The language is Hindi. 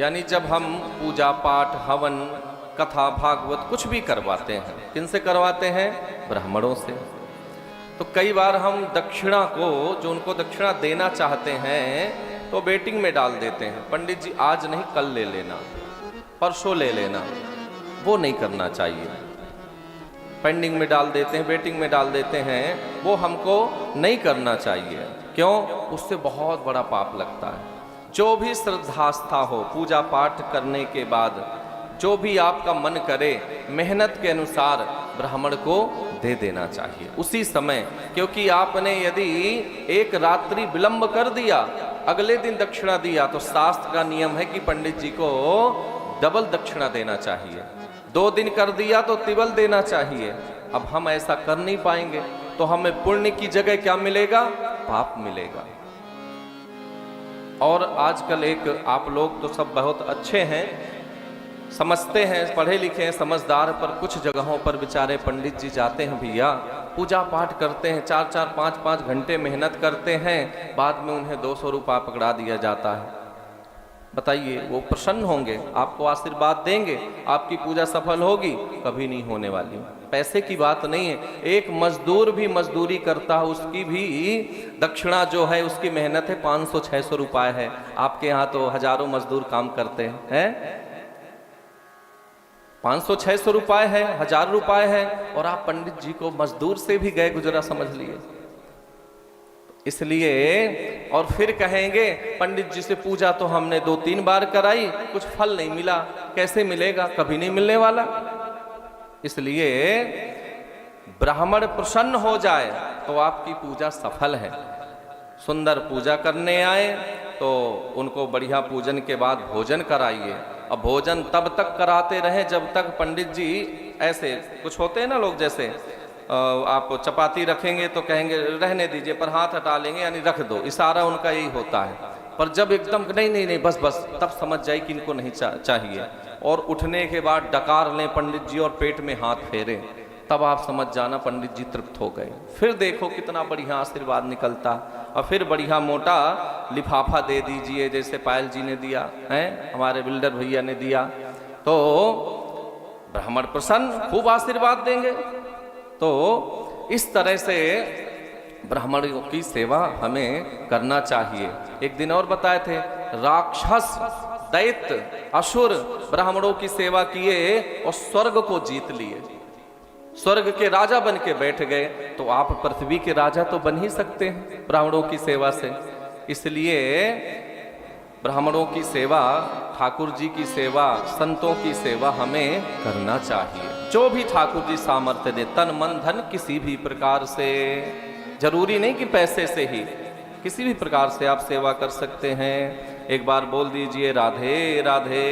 यानी जब हम पूजा पाठ हवन कथा भागवत कुछ भी करवाते हैं, किनसे करवाते हैं? ब्राह्मणों से। तो कई बार हम दक्षिणा को, जो उनको दक्षिणा देना चाहते हैं, तो वेटिंग में डाल देते हैं। पंडित जी आज नहीं कल ले लेना, परसों ले लेना। वो नहीं करना चाहिए। पेंडिंग में डाल देते हैं, वेटिंग में डाल देते हैं, वो हमको नहीं करना चाहिए। क्यों? उससे बहुत बड़ा पाप लगता है। जो भी श्रद्धास्था हो, पूजा पाठ करने के बाद जो भी आपका मन करे, मेहनत के अनुसार ब्राह्मण को दे देना चाहिए उसी समय। क्योंकि आपने यदि एक रात्रि विलंब कर दिया, अगले दिन दक्षिणा दिया, तो शास्त्र का नियम है कि पंडित जी को डबल दक्षिणा देना चाहिए। 2 दिन कर दिया तो तिबल देना चाहिए। अब हम ऐसा कर नहीं पाएंगे तो हमें पुण्य की जगह क्या मिलेगा? पाप मिलेगा। और आजकल एक, आप लोग तो सब बहुत अच्छे हैं, समझते हैं, पढ़े लिखे हैं, समझदार, पर कुछ जगहों पर बेचारे पंडित जी जाते हैं भैया, पूजा पाठ करते हैं, 4-4 5-5 घंटे मेहनत करते हैं, बाद में उन्हें 200 रुपया पकड़ा दिया जाता है। बताइए वो प्रसन्न होंगे? आपको आशीर्वाद देंगे? आपकी पूजा सफल होगी? कभी नहीं होने वाली। पैसे की बात नहीं है। एक मजदूर भी मजदूरी करता है, उसकी भी दक्षिणा जो है, उसकी मेहनत है 500-600 रुपये है। आपके यहाँ तो हजारों मजदूर काम करते हैं, 500-600 रुपये है, 1000 रुपये है, और आप पंडित जी को मजदूर से भी गए गुजरा समझ लिए। इसलिए और फिर कहेंगे पंडित जी से पूजा तो हमने 2-3 बार कराई, कुछ फल नहीं मिला। कैसे मिलेगा? कभी नहीं मिलने वाला। इसलिए ब्राह्मण प्रसन्न हो जाए तो आपकी पूजा सफल है। सुंदर पूजा करने आए तो उनको बढ़िया पूजन के बाद भोजन कराइए। अब भोजन तब तक कराते रहे जब तक पंडित जी, ऐसे कुछ होते हैं ना लोग, जैसे आप चपाती रखेंगे तो कहेंगे रहने दीजिए, पर हाथ हटा लेंगे, यानी रख दो, इशारा उनका यही होता है। पर जब एकदम नहीं नहीं नहीं बस बस, तब समझ जाए कि इनको नहीं चाहिए। और उठने के बाद डकार लें पंडित जी और पेट में हाथ फेरे, तब आप समझ जाना पंडित जी तृप्त हो गए। फिर देखो कितना बढ़िया आशीर्वाद निकलता, और फिर बढ़िया मोटा लिफाफा दे दीजिए, जैसे पायल जी ने दिया है, हमारे बिल्डर भैया ने दिया, तो ब्राह्मण प्रसन्न, खूब आशीर्वाद देंगे। तो इस तरह से ब्राह्मणों की सेवा हमें करना चाहिए। एक दिन और बताए थे, राक्षस दैत्य असुर ब्राह्मणों की सेवा किए और स्वर्ग को जीत लिए, स्वर्ग के राजा बन के बैठ गए। तो आप पृथ्वी के राजा तो बन ही सकते हैं ब्राह्मणों की सेवा से। इसलिए ब्राह्मणों की सेवा, ठाकुर जी की सेवा, संतों की सेवा हमें करना चाहिए। जो भी ठाकुर जी सामर्थ्य दे, तन मन धन किसी भी प्रकार से, जरूरी नहीं कि पैसे से ही, किसी भी प्रकार से आप सेवा कर सकते हैं। एक बार बोल दीजिए राधे राधे।